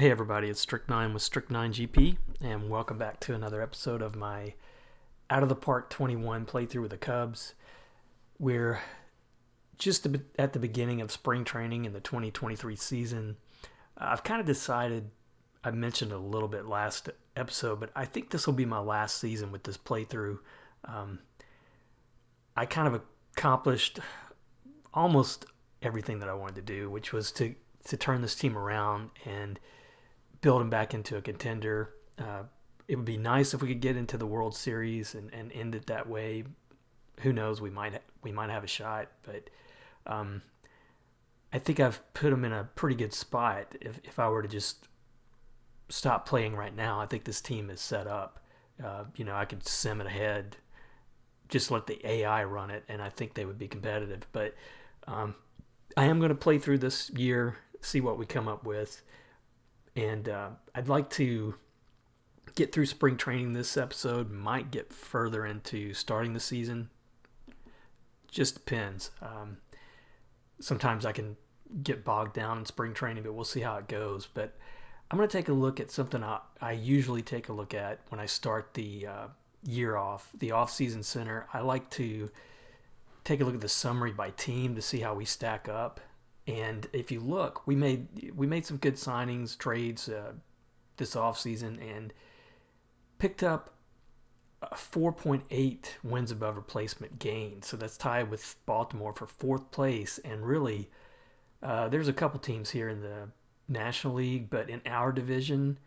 Hey everybody, it's Strict9 with Strict9 GP, and welcome back to another episode of my Out of the Park 21 playthrough with the Cubs. We're just at the beginning of spring training in the 2023 season. I've kind of decided, I mentioned a little bit last episode, but I think this will be my last season with this playthrough. I kind of accomplished almost everything that I wanted to do, which was to turn this team around and build them back into a contender. It would be nice if we could get into the World Series and end it that way. Who knows? We might have a shot, but I think I've put them in a pretty good spot. If I were to just stop playing right now, I think this team is set up. I could sim it ahead, just let the AI run it, and I think they would be competitive. But I am going to play through this year, see what we come up with. And I'd like to get through spring training this episode, might get further into starting the season. Just depends. Sometimes I can get bogged down in spring training, but we'll see how it goes. But I'm going to take a look at something I usually take a look at when I start the year off, the off-season center. I like to take a look at the summary by team to see how we stack up. And if you look, we made some good signings, trades this offseason, and picked up a 4.8 wins above replacement gain. So that's tied with Baltimore for fourth place. And really, there's a couple teams here in the National League, but in our division,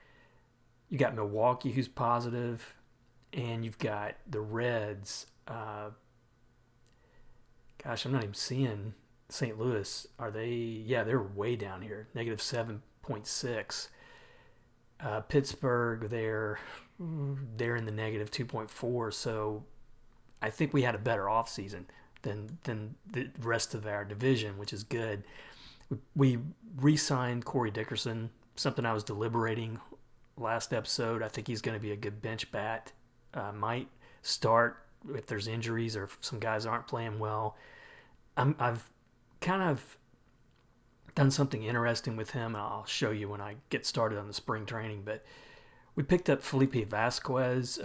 you got Milwaukee, who's positive, and you've got the Reds. I'm not even seeing St. Louis. Are they? Yeah, they're way down here. Negative 7.6. Pittsburgh, they're in the negative 2.4. So I think we had a better offseason than the rest of our division, which is good. We re-signed Corey Dickerson, something I was deliberating last episode. I think he's going to be a good bench bat. Might start if there's injuries or if some guys aren't playing well. I've kind of done something interesting with him, and I'll show you when I get started on the spring training. But we picked up Felipe Vasquez.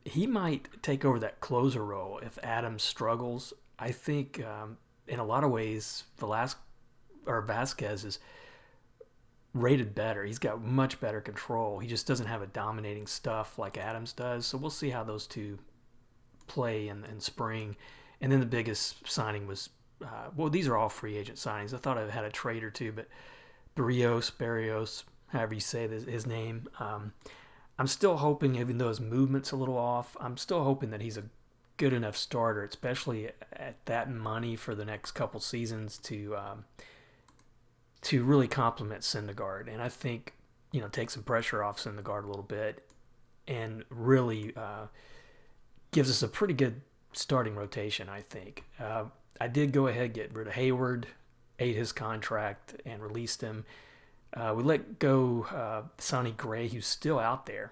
He might take over that closer role if Adams struggles. I think in a lot of ways, Vasquez is rated better. He's got much better control. He just doesn't have a dominating stuff like Adams does. So we'll see how those two play in spring. And then the biggest signing was these are all free agent signings. I thought I had a trade or two, but Barrios, however you say his name. I'm still hoping, even though his movement's a little off, I'm still hoping that he's a good enough starter, especially at that money for the next couple seasons to really complement Syndergaard. And I think, take some pressure off Syndergaard a little bit and really gives us a pretty good starting rotation, I think. I did go ahead and get rid of Hayward, ate his contract, and released him. We let go Sonny Gray, who's still out there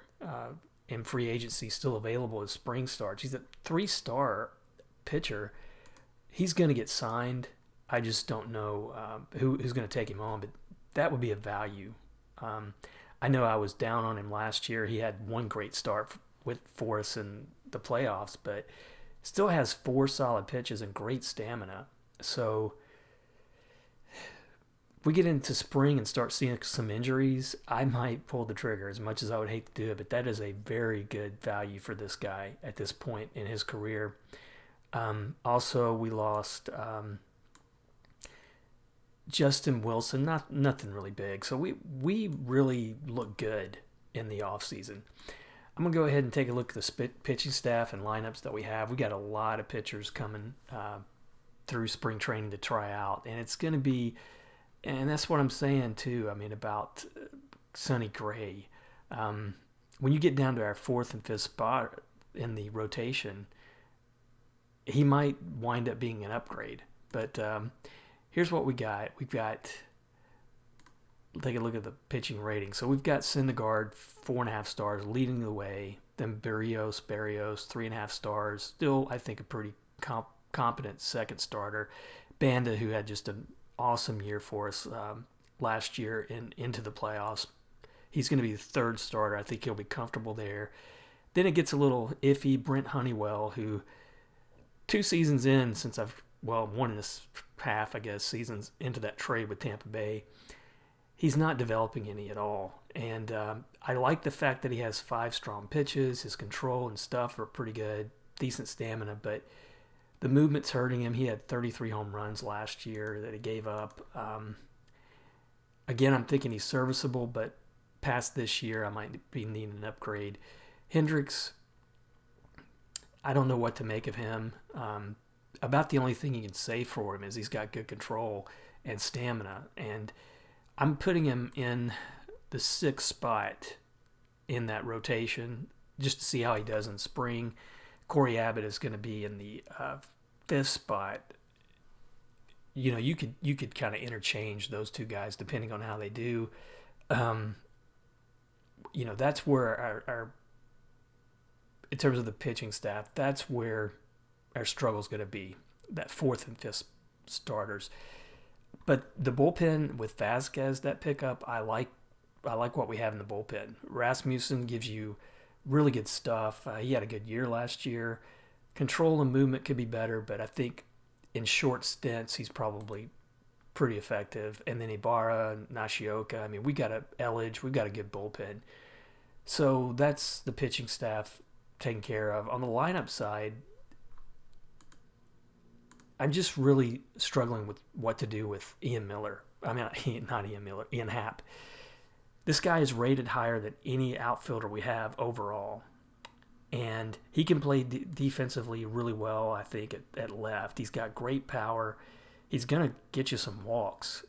in free agency, still available as spring starts. He's a 3-star pitcher. He's going to get signed. I just don't know who's going to take him on, but that would be a value. I know I was down on him last year. He had one great start for us in the playoffs, but still has 4 solid pitches and great stamina. So if we get into spring and start seeing some injuries, I might pull the trigger as much as I would hate to do it, but that is a very good value for this guy at this point in his career. Also, we lost Justin Wilson, nothing really big. So we really look good in the offseason. I'm going to go ahead and take a look at the pitching staff and lineups that we have. We got a lot of pitchers coming through spring training to try out. And it's going to be, and that's what I'm saying too, about Sonny Gray. When you get down to our 4th and 5th spot in the rotation, he might wind up being an upgrade. But here's what we got. Take a look at the pitching rating. So we've got Syndergaard, 4.5 stars, leading the way. Then Barrios, 3.5 stars. Still, I think, a pretty competent second starter. Banda, who had just an awesome year for us last year into the playoffs. he's going to be the third starter. I think he'll be comfortable there. Then it gets a little iffy. Brent Honeywell, who 2 seasons in since one and a half, I guess, seasons into that trade with Tampa Bay, he's not developing any at all. And I like the fact that he has 5 strong pitches. His control and stuff are pretty good, decent stamina, but the movement's hurting him. He had 33 home runs last year that he gave up. Again, I'm thinking he's serviceable, but past this year, I might be needing an upgrade. Hendricks, I don't know what to make of him. About the only thing you can say for him is he's got good control and stamina, and I'm putting him in the 6th spot in that rotation just to see how he does in spring. Corey Abbott is going to be in the 5th spot. You know, you could kind of interchange those two guys depending on how they do. You know, that's where our in terms of the pitching staff, that's where our struggle is going to be, that 4th and 5th starters. But the bullpen with Vasquez, that pickup, I like what we have in the bullpen. Rasmussen gives you really good stuff. He had a good year last year. Control and movement could be better, but I think in short stints he's probably pretty effective. And then Ibarra, Nashioka. I mean, we got we've got a good bullpen. So that's the pitching staff taken care of. On the lineup side, I'm just really struggling with what to do with Ian Miller. I mean, not Ian Miller, Ian Happ. This guy is rated higher than any outfielder we have overall. And he can play defensively really well, I think, at left. He's got great power. He's going to get you some walks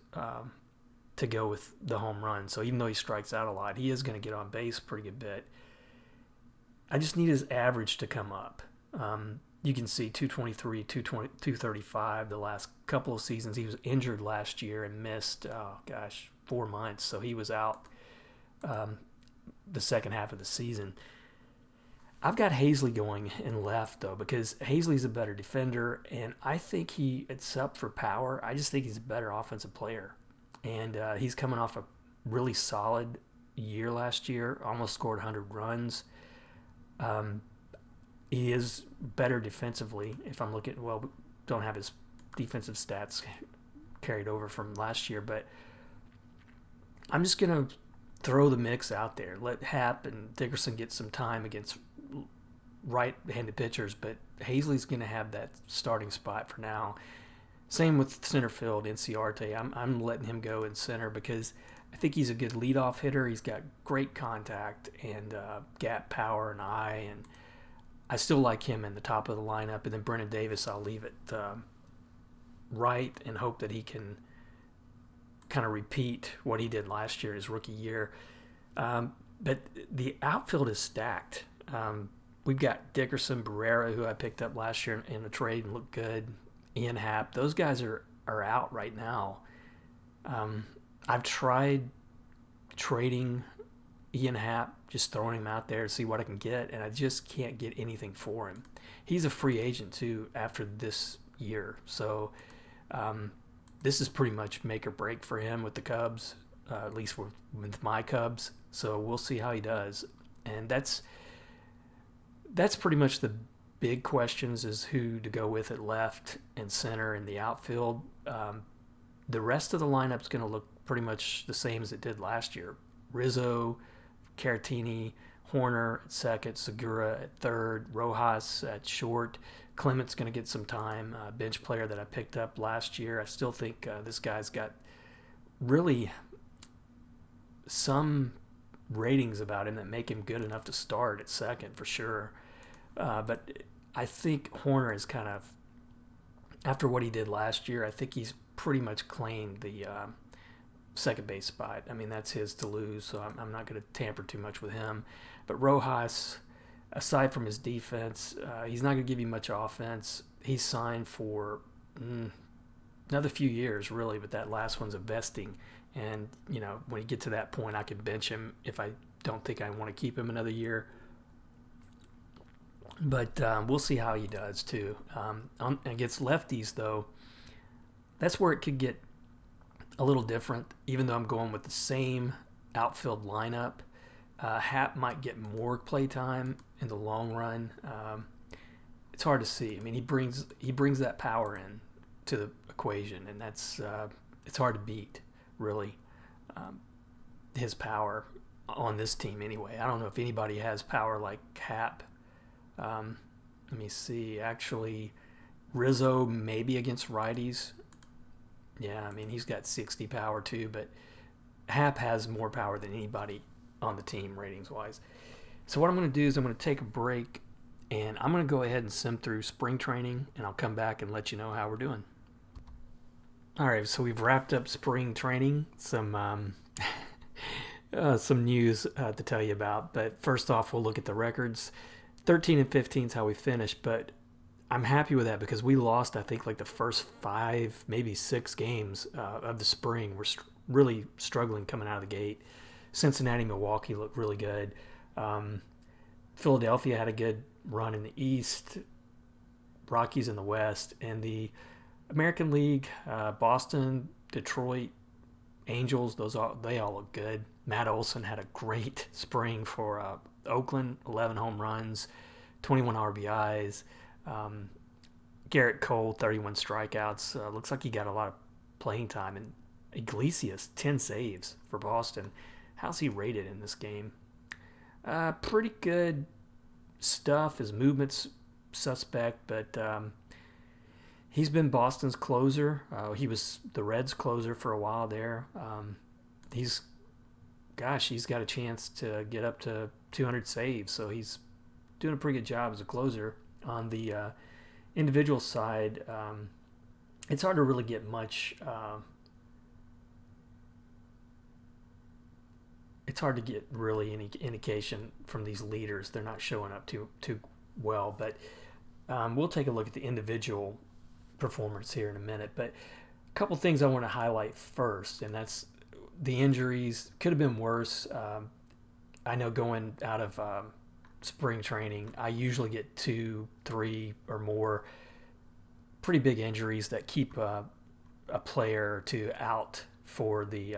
to go with the home run. So even though he strikes out a lot, he is going to get on base a pretty good bit. I just need his average to come up. You can see 223, 235 the last couple of seasons. He was injured last year and missed, 4 months. So he was out the second half of the season. I've got Hazley going in left, though, because Hazley's a better defender, and I think it's up for power. I just think he's a better offensive player. And he's coming off a really solid year last year, almost scored 100 runs. He is better defensively. If I'm looking, we don't have his defensive stats carried over from last year, but I'm just going to throw the mix out there. Let Happ and Dickerson get some time against right-handed pitchers, but Hazley's going to have that starting spot for now. Same with center field, Inciarte. I'm letting him go in center because I think he's a good leadoff hitter. He's got great contact and gap power and eye, and I still like him in the top of the lineup. And then Brennan Davis, I'll leave it right and hope that he can kind of repeat what he did last year, his rookie year. But the outfield is stacked. We've got Dickerson, Barrera, who I picked up last year in a trade and looked good. Ian Happ. Those guys are out right now. I've tried trading Ian Happ, just throwing him out there to see what I can get, and I just can't get anything for him. He's a free agent, too, after this year. So this is pretty much make or break for him with the Cubs, at least with my Cubs. So we'll see how he does. And that's pretty much the big questions, is who to go with at left and center in the outfield. The rest of the lineup's going to look pretty much the same as it did last year. Rizzo, Caratini, Horner at second, Segura at third, Rojas at short. Clement's going to get some time, bench player that I picked up last year. I still think this guy's got really some ratings about him that make him good enough to start at second for sure. But I think Horner is kind of, after what he did last year, I think he's pretty much claimed the second base spot. I mean, that's his to lose, so I'm not going to tamper too much with him. But Rojas, aside from his defense, he's not going to give you much offense. He's signed for another few years, really, but that last one's a vesting. And, you know, when you get to that point, I can bench him if I don't think I want to keep him another year. But we'll see how he does, too. Against lefties, though, that's where it could get a little different, even though I'm going with the same outfield lineup. Hap might get more play time in the long run. It's hard to see. I mean, he brings that power in to the equation, and that's it's hard to beat, really. Um, his power on this team, anyway. I don't know if anybody has power like Hap. Let me see. Actually, Rizzo maybe against righties. Yeah, I mean he's got 60 power too, but Hap has more power than anybody on the team ratings wise. So what I'm going to do is I'm going to take a break and I'm going to go ahead and sim through spring training and I'll come back and let you know how we're doing. All right, so we've wrapped up spring training. Some news to tell you about, but first off, we'll look at the records. 13 and 15 is how we finished, but I'm happy with that because we lost, I think, like the first 5, maybe 6 games of the spring. We're really struggling coming out of the gate. Cincinnati, Milwaukee looked really good. Philadelphia had a good run in the East, Rockies in the West, and the American League, Boston, Detroit, Angels, they all look good. Matt Olson had a great spring for Oakland, 11 home runs, 21 RBIs. Garrett Cole, 31 strikeouts. Looks like he got a lot of playing time. And Iglesias, 10 saves for Boston. How's he rated in this game? Pretty good stuff. His movement's suspect, but he's been Boston's closer. He was the Reds' closer for a while there. He's got a chance to get up to 200 saves, so he's doing a pretty good job as a closer. On the individual side, it's hard to really get much. It's hard to get really any indication from these leaders. They're not showing up too well, but we'll take a look at the individual performance here in a minute. But a couple things I want to highlight first, and that's the injuries. Could have been worse. I know going out of spring training, I usually get 2, 3, or more pretty big injuries that keep a player or two out for the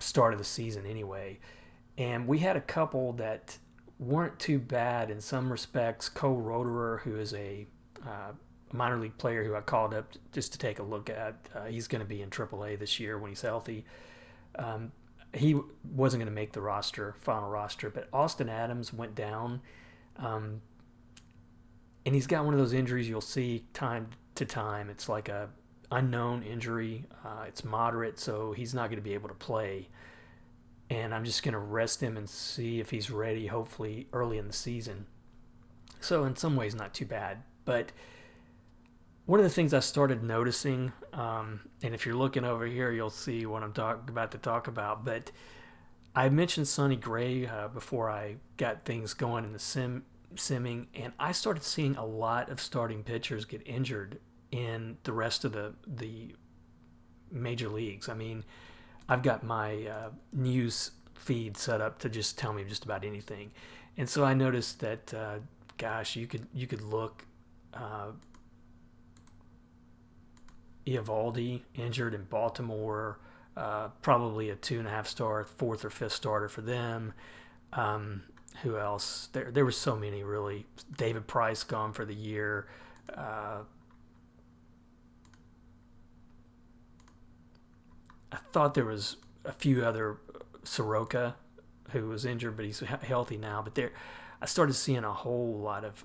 start of the season anyway. And we had a couple that weren't too bad in some respects. Cole Roederer, who is a minor league player who I called up just to take a look at. He's going to be in AAA this year when he's healthy. He wasn't going to make the final roster, but Austin Adams went down. And he's got one of those injuries you'll see time to time. It's like a unknown injury. It's moderate, so he's not going to be able to play. And I'm just going to rest him and see if he's ready, hopefully early in the season. So in some ways, not too bad. But one of the things I started noticing, and if you're looking over here, you'll see what I'm about to talk about. But I mentioned Sonny Gray before I got things going in the simming, and I started seeing a lot of starting pitchers get injured in the rest of the major leagues. I mean, I've got my news feed set up to just tell me just about anything, and so I noticed that, you could look. Eovaldi injured in Baltimore, probably a 2.5-star, 4th or 5th starter for them. Who else? There were so many, really. David Price gone for the year. I thought there was a few other. Soroka, who was injured, but he's healthy now. But I started seeing a whole lot of.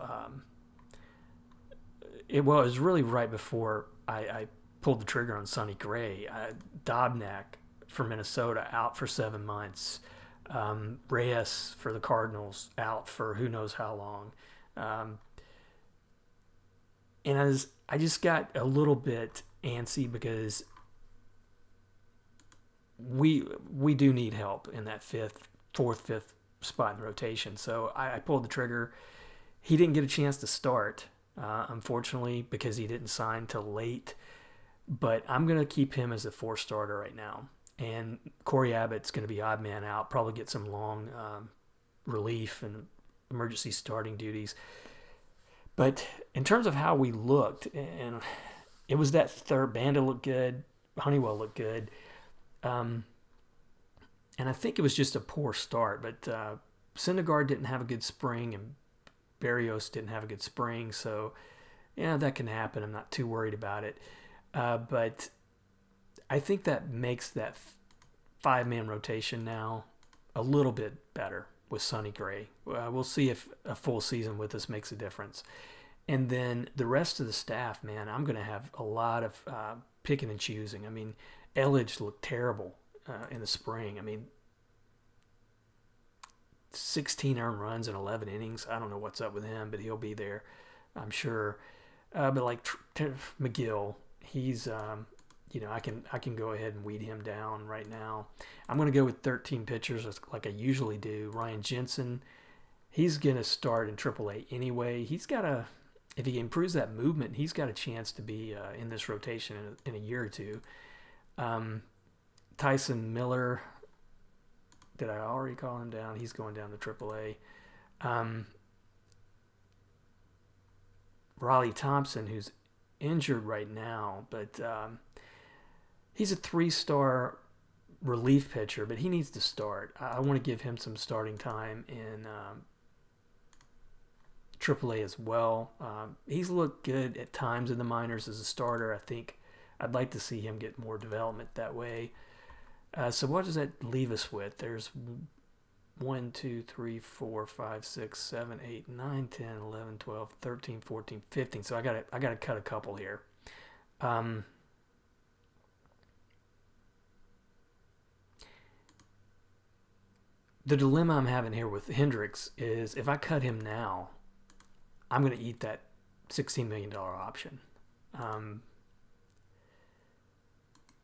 It was really right before I pulled the trigger on Sonny Gray. Dobnak for Minnesota out for 7 months. Reyes for the Cardinals out for who knows how long. And I just got a little bit antsy because we do need help in that 4th, 5th spot in the rotation. So I pulled the trigger. He didn't get a chance to start, unfortunately, because he didn't sign till late. But I'm going to keep him as the 4th starter right now. And Corey Abbott's going to be odd man out, probably get some long relief and emergency starting duties. But in terms of how we looked, and it was that third, Banda looked good, Honeywell looked good. Um, and I think it was just a poor start, but Syndergaard didn't have a good spring, and Berrios didn't have a good spring, so yeah, that can happen. I'm not too worried about it. But I think that makes that five-man rotation now a little bit better with Sonny Gray. We'll see if a full season with us makes a difference. And then the rest of the staff, man, I'm going to have a lot of picking and choosing. I mean, Elledge looked terrible in the spring. I mean, 16 earned runs in 11 innings. I don't know what's up with him, but he'll be there, I'm sure. But like McGill, he's I can go ahead and weed him down right now. I'm going to go with 13 pitchers like I usually do. Ryan Jensen, he's going to start in AAA anyway. If he improves that movement, he's got a chance to be in this rotation in a year or two. Tyson Miller, did I already call him down? He's going down to AAA. Raleigh Thompson, who's injured right now, but he's a 3-star relief pitcher, but he needs to start. I want to give him some starting time in AAA as well. He's looked good at times in the minors as a starter. I think I'd like to see him get more development that way. So what does that leave us with? There's 1, 2, 3, 4, 5, 6, 7, 8, 9, 10, 11, 12, 13, 14, 15. So I gotta cut a couple here. The dilemma I'm having here with Hendricks is if I cut him now, I'm going to eat that $16 million option.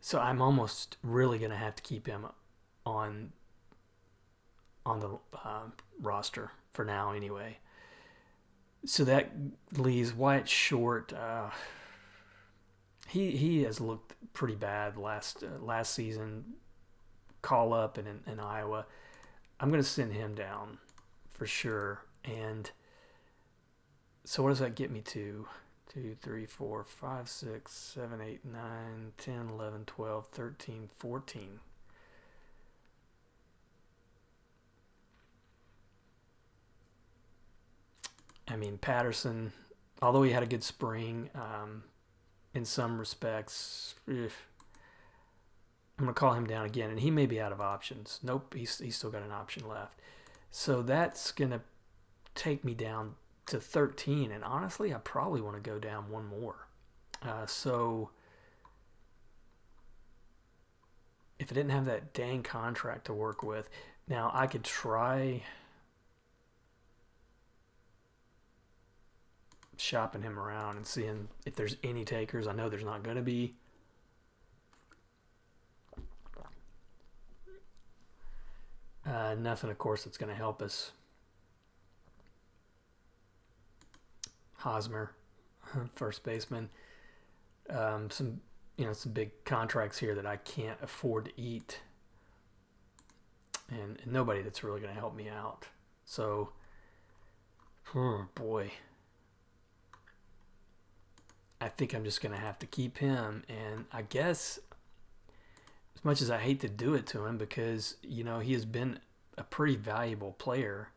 So I'm almost really going to have to keep him on the roster for now anyway. So that leaves Wyatt Short. He has looked pretty bad last season. Call up in Iowa. I'm going to send him down for sure. And so what does that get me to? 2, 3, 4, 5, 6, 7, 8, 9, 10, 11, 12, 13, 14. I mean, Patterson, although he had a good spring, in some respects, I'm going to call him down again, and he may be out of options. Nope, he's still got an option left. So that's going to take me down to 13, and honestly, I probably want to go down one more. So if I didn't have that dang contract to work with, now I could try shopping him around and seeing if there's any takers. I know there's not going to be. Nothing, of course, that's going to help us. Hosmer, first baseman. Some big contracts here that I can't afford to eat, and nobody that's really going to help me out. So, oh boy, I think I'm just going to have to keep him. And I guess, as much as I hate to do it to him, because he has been a pretty valuable player.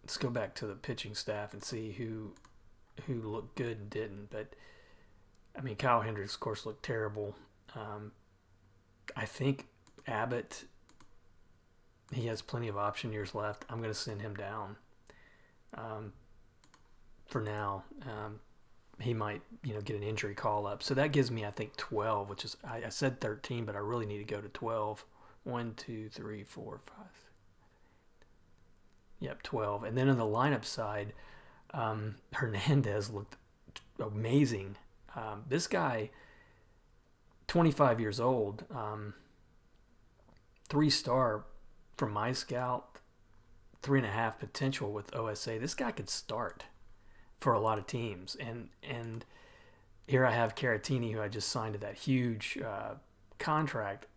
Let's go back to the pitching staff and see who looked good and didn't. But I mean, Kyle Hendricks, of course, looked terrible. I think Abbott, he has plenty of option years left. I'm going to send him down for now. He might, get an injury call up. So that gives me, I think, 12, which is, I said 13, but I really need to go to 12. 1, 2, 3, 4, 5. Yep, 12. And then on the lineup side, Hernandez looked amazing. This guy, 25 years old, 3-star from my scout, 3.5 potential with OSA. This guy could start for a lot of teams. And here I have Caratini, who I just signed to that huge contract.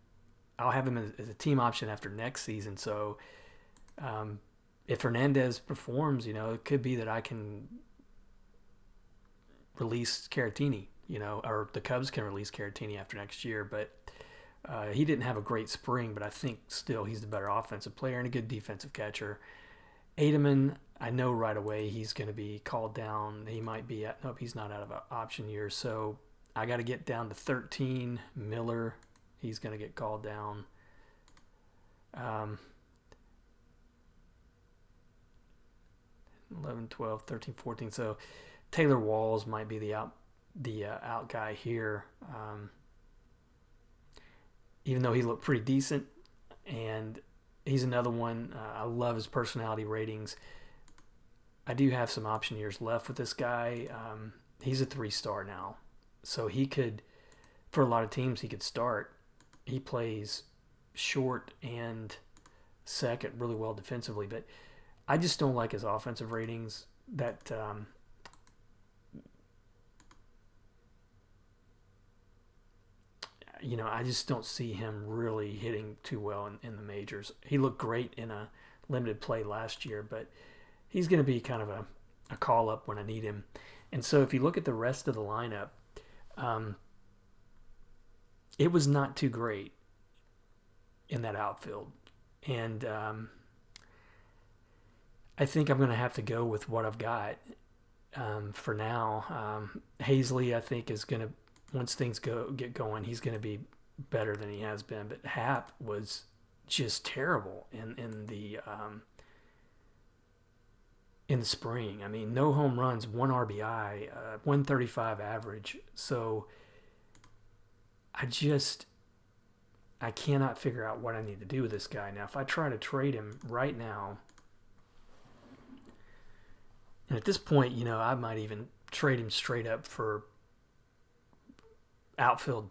I'll have him as a team option after next season. So if Hernandez performs, it could be that I can release Caratini, or the Cubs can release Caratini after next year. But he didn't have a great spring, but I think still he's the better offensive player and a good defensive catcher. Ademan, I know right away he's going to be called down. He might be nope, he's not out of an option year. So I got to get down to 13. Miller, he's going to get called down. 11, 12, 13, 14. So Taylor Walls might be the out guy here. Even though he looked pretty decent, and he's another one. I love his personality ratings. I do have some option years left with this guy. He's a 3-star now, so he could, for a lot of teams, he could start. He plays short and second really well defensively, but I just don't like his offensive ratings. That I just don't see him really hitting too well in the majors. He looked great in a limited play last year, but he's going to be kind of a call up when I need him. And so if you look at the rest of the lineup, it was not too great in that outfield. And I think I'm going to have to go with what I've got for now. Hazley, I think, is going to, once things get going, he's going to be better than he has been. But Happ was just terrible in the spring. I mean, no home runs, 1 RBI, 135 average. So I cannot figure out what I need to do with this guy. Now, if I try to trade him right now, and at this point, I might even trade him straight up for outfield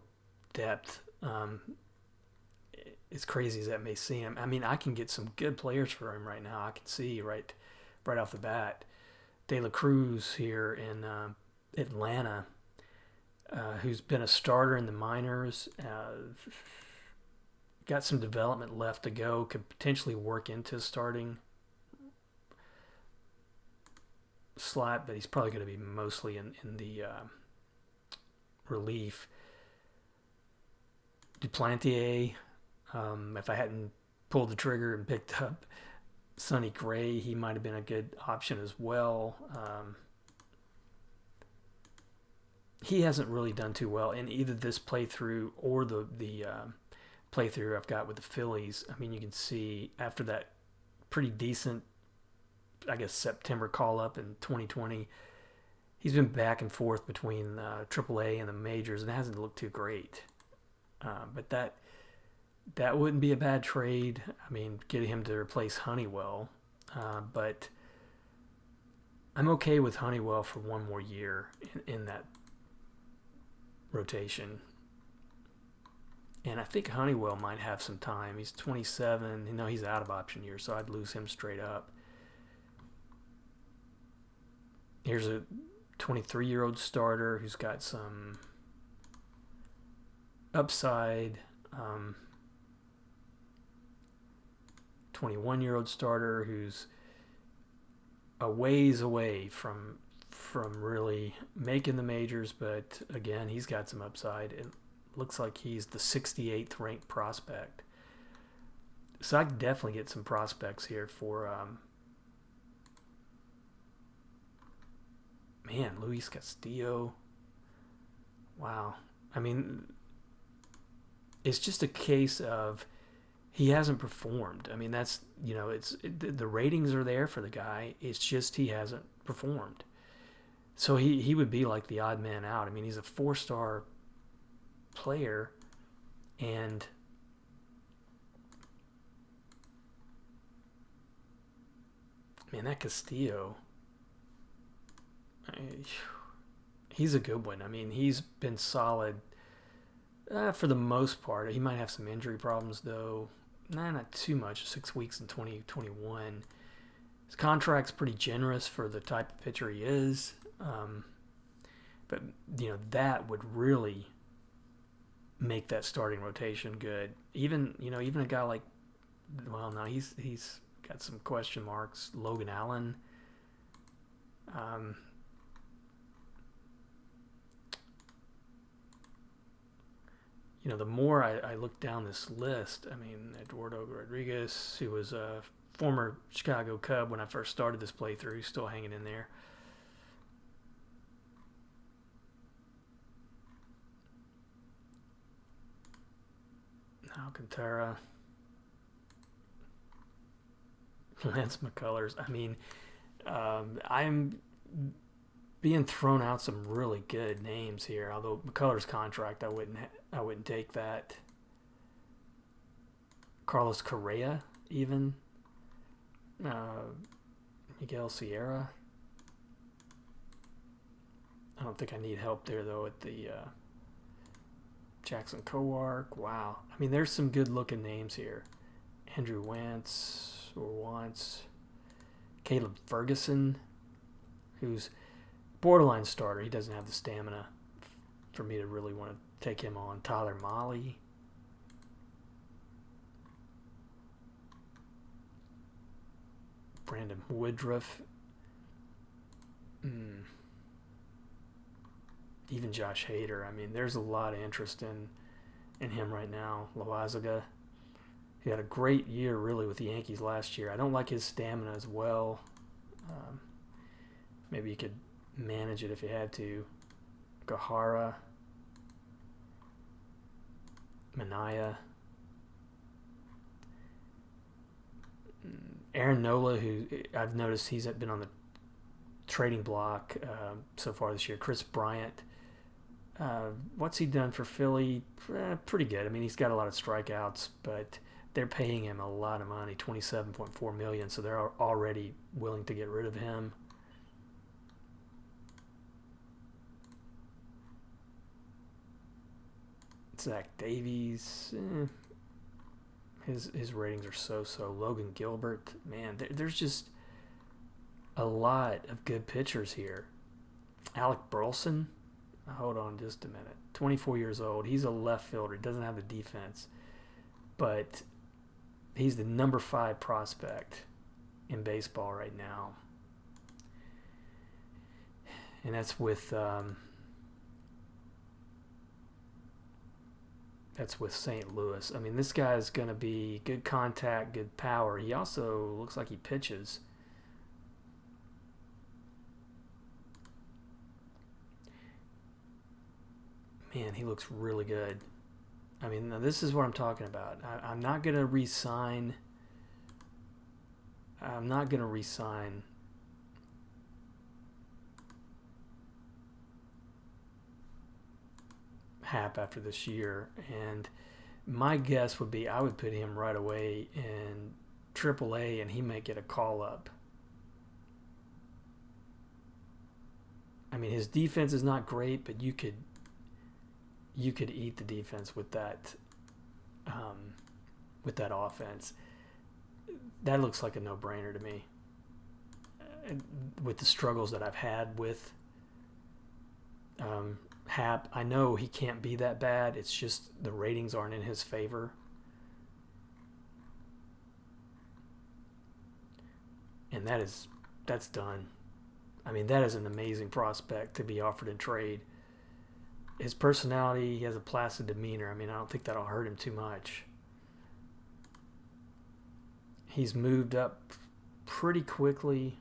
depth. As crazy as that may seem, I mean, I can get some good players for him right now. I can see right off the bat. De La Cruz here in Atlanta, who's been a starter in the minors, got some development left to go, could potentially work into starting slot, but he's probably going to be mostly in the relief. Duplantier, if I hadn't pulled the trigger and picked up Sonny Gray, he might have been a good option as well. He hasn't really done too well in either this playthrough or the playthrough I've got with the Phillies. I mean, you can see after that pretty decent, I guess, September call-up in 2020, he's been back and forth between AAA and the majors, and it hasn't looked too great. But that wouldn't be a bad trade. I mean, getting him to replace Honeywell. But I'm okay with Honeywell for one more year in that rotation. And I think Honeywell might have some time. He's 27. He's out of option year, so I'd lose him straight up. Here's a 23-year-old starter who's got some upside. 21-year-old starter who's a ways away from really making the majors, but again, he's got some upside. It looks like he's the 68th ranked prospect. So I could definitely get some prospects here for Luis Castillo. Wow. I mean, it's just a case of he hasn't performed. I mean, that's, the ratings are there for the guy. It's just he hasn't performed. So he would be like the odd man out. I mean, he's a 4-star player, and man, that Castillo, he's a good one. I mean, he's been solid for the most part. He might have some injury problems, though. Not too much. 6 weeks in 2021. His contract's pretty generous for the type of pitcher he is. But, that would really make that starting rotation good. Even a guy like, well, no, he's got some question marks. Logan Allen. the more I look down this list, I mean, Eduardo Rodriguez, who was a former Chicago Cub when I first started this playthrough, he's still hanging in there. Alcantara, Lance McCullers. I mean, I'm being thrown out some really good names here. Although McCullers' contract, I wouldn't take that. Carlos Correa, even. Miguel Sierra. I don't think I need help there though at the Jackson Coark. Wow. I mean, there's some good looking names here. Andrew Wantz or Wantz. Caleb Ferguson, who's borderline starter. He doesn't have the stamina for me to really want to take him on. Tyler Molly. Brandon Woodruff. Even Josh Hader. I mean, there's a lot of interest in him right now. Loazaga. He had a great year, really, with the Yankees last year. I don't like his stamina as well. Maybe you could manage it if you had to. Gahara. Manaya. Aaron Nola, who I've noticed he's been on the trading block so far this year. Chris Bryant. What's he done for Philly? Pretty good. I mean, he's got a lot of strikeouts, but they're paying him a lot of money, $27.4 million, so they're already willing to get rid of him. Zach Davies, his ratings are so. Logan Gilbert, man, there's just a lot of good pitchers here. Alec Burleson, hold on just a minute. 24 years old. He's a left fielder. He doesn't have the defense, but he's the number 5 prospect in baseball right now, and that's with St. Louis. I mean, this guy's going to be good contact, good power. He also looks like he pitches. Man, he looks really good. I mean, this is what I'm talking about. I'm not going to re-sign. Hap after this year, and my guess would be I would put him right away in AAA, and he may get a call up. I mean, his defense is not great, but you could eat the defense with that offense. That looks like a no-brainer to me. With the struggles that I've had with Hap, I know he can't be that bad. It's just the ratings aren't in his favor. And that's done. I mean, that is an amazing prospect to be offered in trade. His personality, he has a placid demeanor. I mean, I don't think that'll hurt him too much. He's moved up pretty quickly.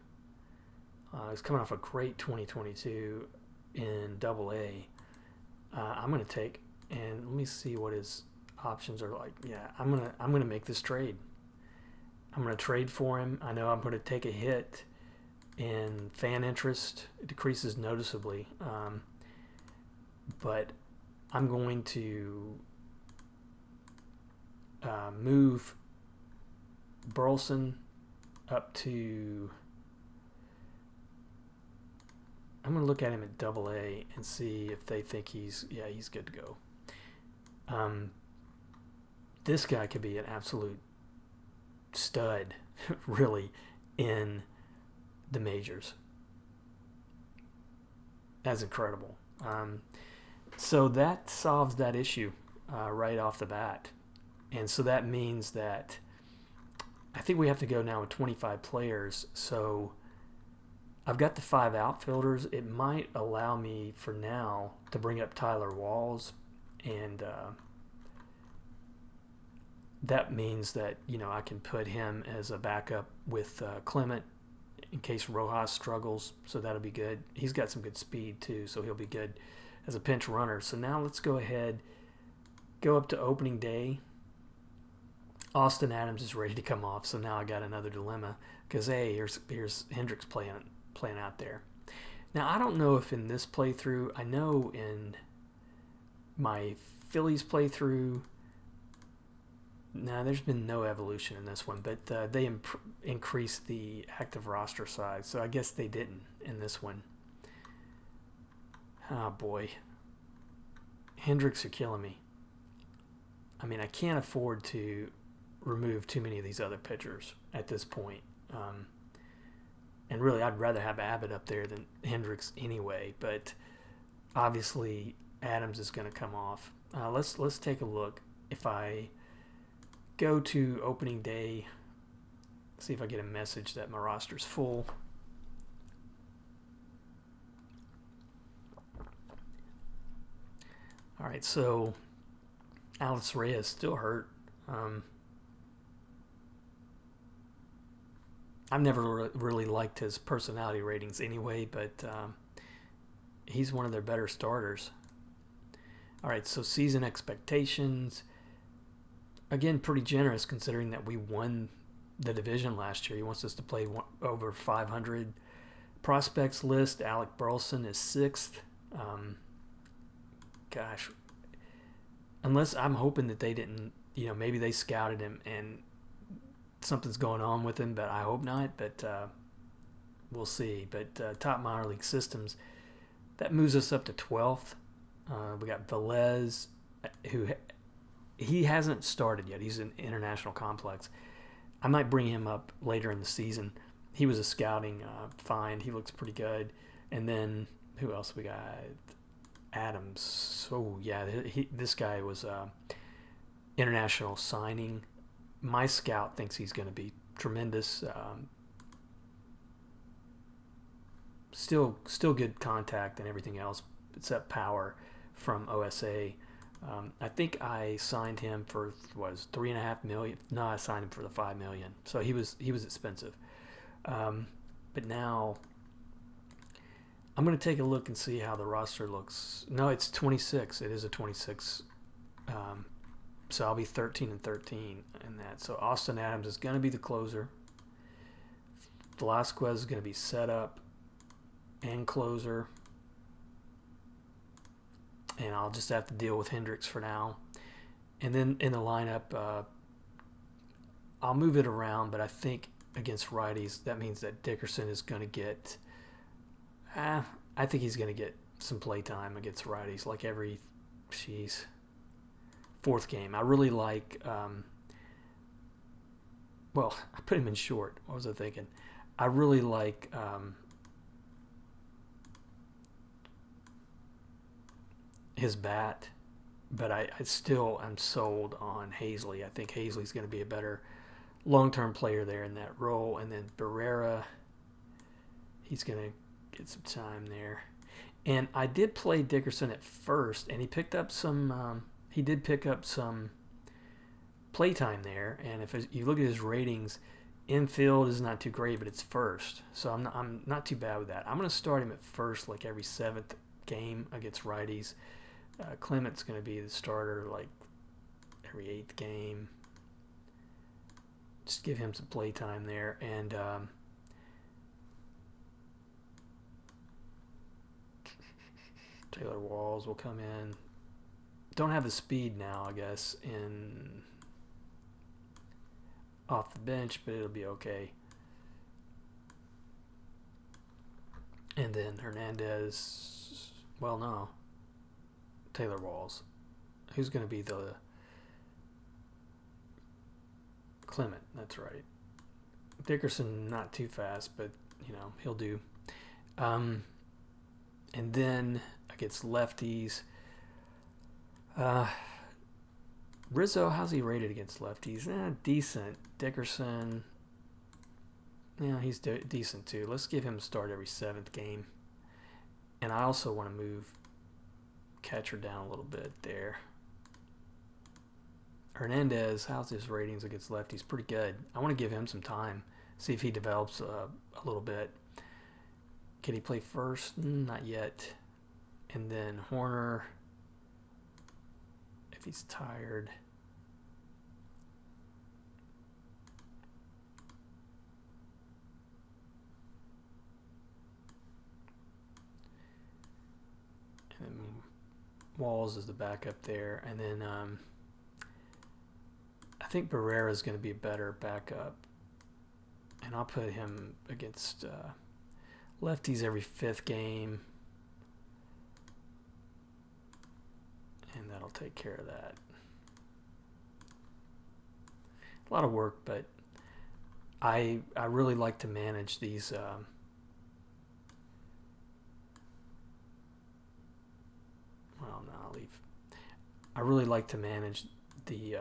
He's coming off a great 2022 in AA. I'm going to take, and let me see what his options are like. Yeah, I'm gonna make this trade. I'm going to trade for him. I know I'm going to take a hit in fan interest. It decreases noticeably. But I'm going to move Burleson up to... I'm going to look at him at AA and see if they think he's good to go. This guy could be an absolute stud, really, in the majors. That's incredible. So that solves that issue right off the bat. And so that means that I think we have to go now with 25 players. So I've got the 5 outfielders. It might allow me for now to bring up Tyler Walls and that means that, you know, I can put him as a backup with Clement in case Rojas struggles. So that'll be good. He's got some good speed too, so he'll be good as a pinch runner. So now let's go ahead, go up to opening day. Austin Adams is ready to come off, so now I got another dilemma because here's Hendricks playing out there. Now I don't know if in this playthrough, I know in my Phillies playthrough, there's been no evolution in this one, but they increased the active roster size, so I guess they didn't in this one. Oh boy, Hendricks are killing me. I mean, I can't afford to remove too many of these other pitchers at this point. And really, I'd rather have Abbott up there than Hendricks anyway. But obviously, Adams is going to come off. Let's take a look. If I go to opening day, see if I get a message that my roster's full. All right, so Alex Reyes still hurt. I've never really liked his personality ratings anyway, but he's one of their better starters. All right, so season expectations. Again, pretty generous considering that we won the division last year. He wants us to play over 500. Prospects list, Alec Burleson is 6th. Gosh, unless I'm hoping that they didn't, you know, maybe they scouted him and something's going on with him, but I hope not. But we'll see. But top minor league systems, that moves us up to 12th. We got Velez, who he hasn't started yet. He's an international complex. I might bring him up later in the season. He was a scouting find. He looks pretty good. And then who else we got? Adams. So yeah, this guy was international signing. My scout thinks he's going to be tremendous. Still good contact and everything else except power from OSA. I think I signed him for $3.5 million. No, I signed him for the $5 million. So he was expensive. But now I'm going to take a look and see how the roster looks. No, it's 26. It is a 26. So I'll be 13 and 13 in that. So Austin Adams is going to be the closer. Velasquez is going to be set up and closer. And I'll just have to deal with Hendricks for now. And then in the lineup, I'll move it around, but I think against righties, that means that Dickerson is going to get... I think he's going to get some play time against righties, like every, fourth game. I really like... well, I put him in short. What was I thinking? I really like... his bat, but I still am sold on Hazley. I think Hazley's going to be a better long-term player there in that role. And then Barrera, he's going to get some time there. And I did play Dickerson at first, and he picked up some. He did pick up some play time there. And if you look at his ratings, infield is not too great, but it's first, so I'm not too bad with that. I'm going to start him at first, like every 7th game against righties. Clement's going to be the starter like every 8th game. Just give him some play time there. And Taylor Walls will come in. Don't have the speed now, I guess, in off the bench, but it'll be okay. And then Hernandez, well, no. Taylor Walls. Who's going to be the Clement? That's right. Dickerson, not too fast, but, he'll do. And then against lefties, Rizzo, how's he rated against lefties? Decent. Dickerson, he's decent too. Let's give him a start every 7th game. And I also want to move catcher down a little bit there. Hernandez, how's his ratings against lefties? Pretty good. I want to give him some time, see if he develops a little bit. Can he play first? Not yet. And then Horner, if he's tired. And then Walls is the backup there. And then I think Barrera is going to be a better backup. And I'll put him against lefties every 5th game. And that'll take care of that. A lot of work, but I really like to manage these well, no, I'll leave. I really like to manage the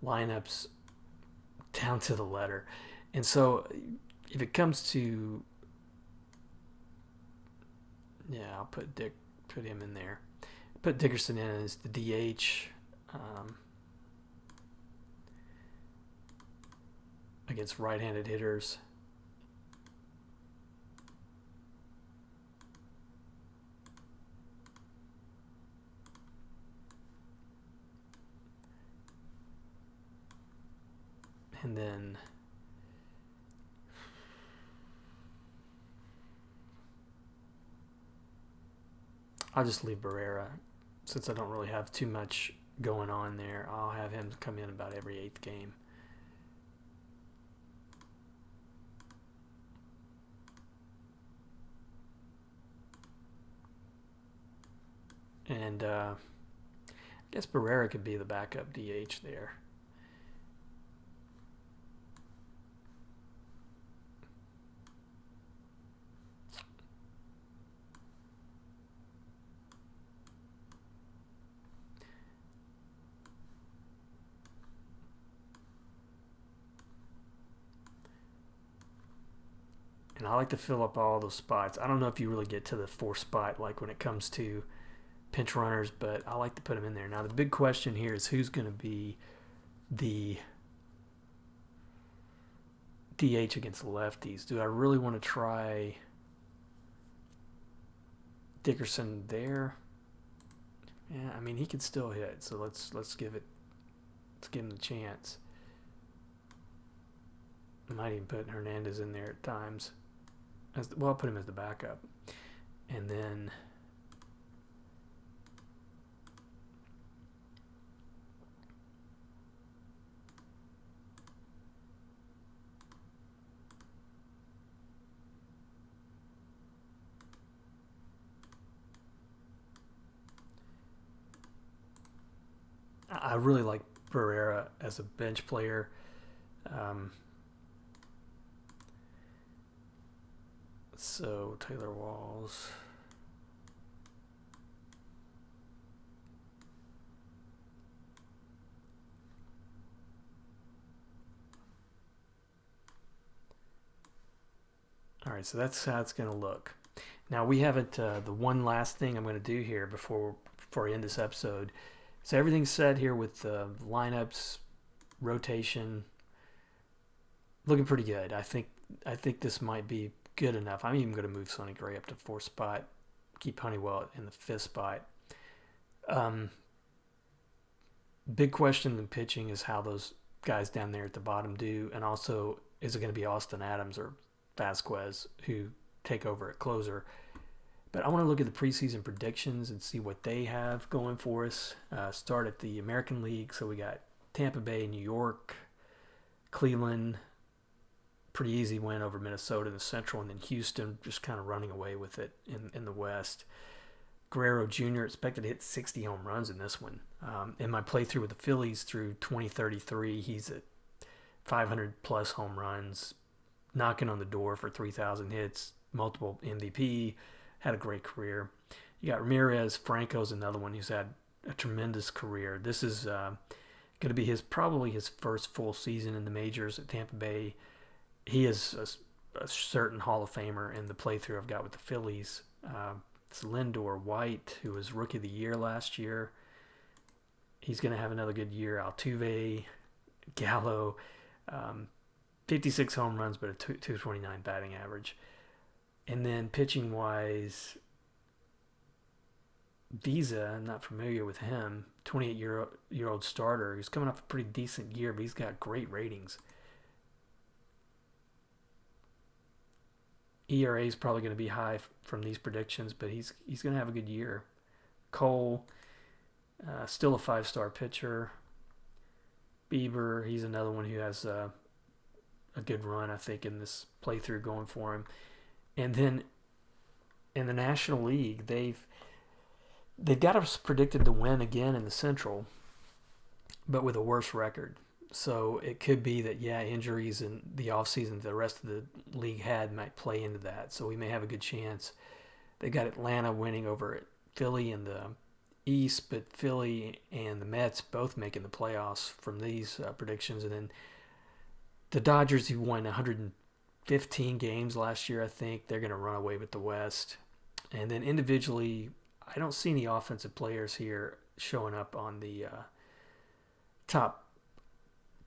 lineups down to the letter. And so if it comes to, yeah, I'll put him in there. Put Dickerson in as the DH against right-handed hitters. And then I'll just leave Barrera since I don't really have too much going on there. I'll have him come in about every 8th game. And I guess Barrera could be the backup DH there. And I like to fill up all those spots. I don't know if you really get to the 4th spot like when it comes to pinch runners, but I like to put them in there. Now the big question here is who's going to be the DH against lefties. Do I really want to try Dickerson there? Yeah, I mean he can still hit, so let's give him the chance. I might even put Hernandez in there at times. I'll put him as the backup. And then I really like Barrera as a bench player. So Taylor Walls. All right, so that's how it's going to look. Now we haven't. The one last thing I'm going to do here before I end this episode. So everything's set here with the lineups, rotation. Looking pretty good. I think this might be good enough. I'm even going to move Sonny Gray up to 4th spot. Keep Honeywell in the 5th spot. Big question in pitching is how those guys down there at the bottom do, and also is it going to be Austin Adams or Vasquez who take over at closer? But I want to look at the preseason predictions and see what they have going for us. Start at the American League. So we got Tampa Bay, New York, Cleveland. Pretty easy win over Minnesota in the Central, and then Houston just kind of running away with it in the West. Guerrero Jr. expected to hit 60 home runs in this one. In my playthrough with the Phillies through 2033, he's at 500 plus home runs, knocking on the door for 3,000 hits, multiple MVP, had a great career. You got Ramirez. Franco's another one who's had a tremendous career. This is going to be probably his first full season in the majors at Tampa Bay. He is a certain Hall of Famer in the playthrough I've got with the Phillies. It's Lindor. White, who was Rookie of the Year last year. He's going to have another good year. Altuve, Gallo, 56 home runs, but a 229 batting average. And then pitching wise, Visa, I'm not familiar with him. 28-year-old starter. He's coming off a pretty decent year, but he's got great ratings. ERA is probably going to be high from these predictions, but he's going to have a good year. Cole, still a 5-star pitcher. Bieber, he's another one who has a good run, I think, in this playthrough going for him. And then in the National League, they've got us predicted to win again in the Central, but with a worse record. So it could be that, injuries in the offseason the rest of the league had might play into that. So we may have a good chance. They got Atlanta winning over Philly in the East, but Philly and the Mets both making the playoffs from these predictions. And then the Dodgers, who won 115 games last year, I think, they're going to run away with the West. And then individually, I don't see any offensive players here showing up on the top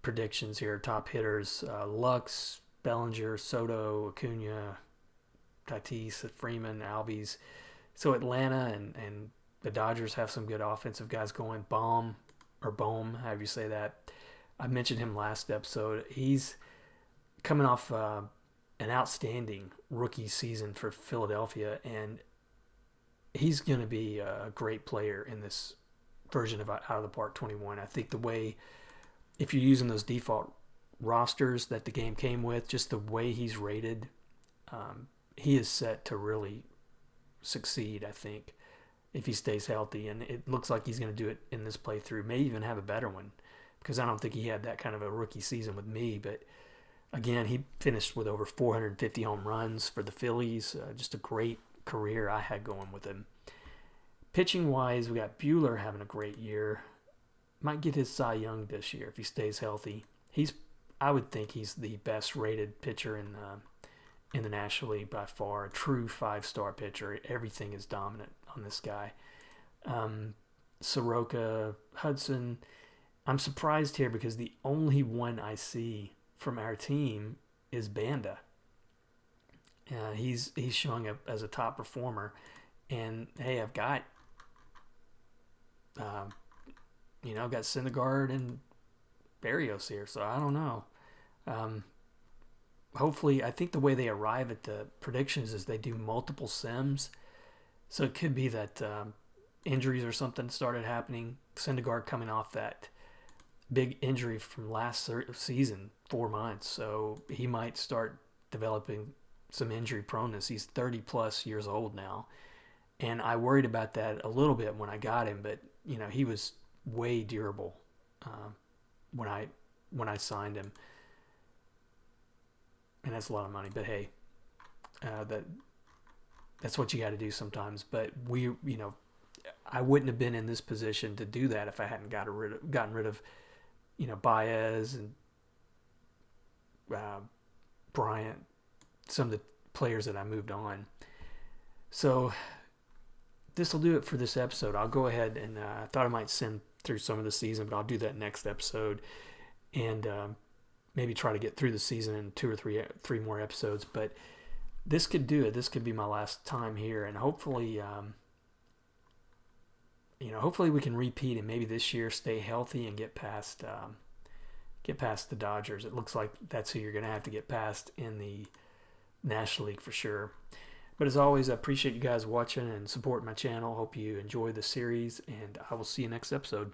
predictions here, top hitters. Lux, Bellinger, Soto, Acuna, Tatis, Freeman, Albies. So Atlanta and the Dodgers have some good offensive guys going. Bohm, however you say that. I mentioned him last episode. He's coming off an outstanding rookie season for Philadelphia, and he's going to be a great player in this version of Out of the Park 21. I think the way, if you're using those default rosters that the game came with, just the way he's rated, he is set to really succeed, I think, if he stays healthy. And it looks like he's going to do it in this playthrough, may even have a better one, because I don't think he had that kind of a rookie season with me. But again, he finished with over 450 home runs for the Phillies. Just a great career I had going with him. Pitching wise, we got Buehler having a great year. Might get his Cy Young this year if he stays healthy. I would think he's the best rated pitcher in the National League by far. A true 5-star pitcher. Everything is dominant on this guy. Soroka, Hudson. I'm surprised here because the only one I see from our team is Banda. He's showing up as a top performer, and hey, I've got got Syndergaard and Barrios here, so I don't know. Hopefully, I think the way they arrive at the predictions is they do multiple sims, so it could be that injuries or something started happening. Syndergaard coming off that big injury from last season, 4 months, so he might start developing some injury proneness. He's 30 plus years old now, and I worried about that a little bit when I got him, but he was way durable when I signed him, and that's a lot of money. But hey, that's what you got to do sometimes. But I wouldn't have been in this position to do that if I hadn't gotten rid of Baez and Bryant, some of the players that I moved on. So this will do it for this episode. I'll go ahead and I thought I might send through some of the season, but I'll do that next episode, and maybe try to get through the season in 2 or 3 more episodes. But this could do it. This could be my last time here, and hopefully hopefully we can repeat and maybe this year stay healthy and get past the Dodgers. It looks like that's who you're going to have to get past in the National League for sure. But as always, I appreciate you guys watching and supporting my channel. Hope you enjoy the series, and I will see you next episode.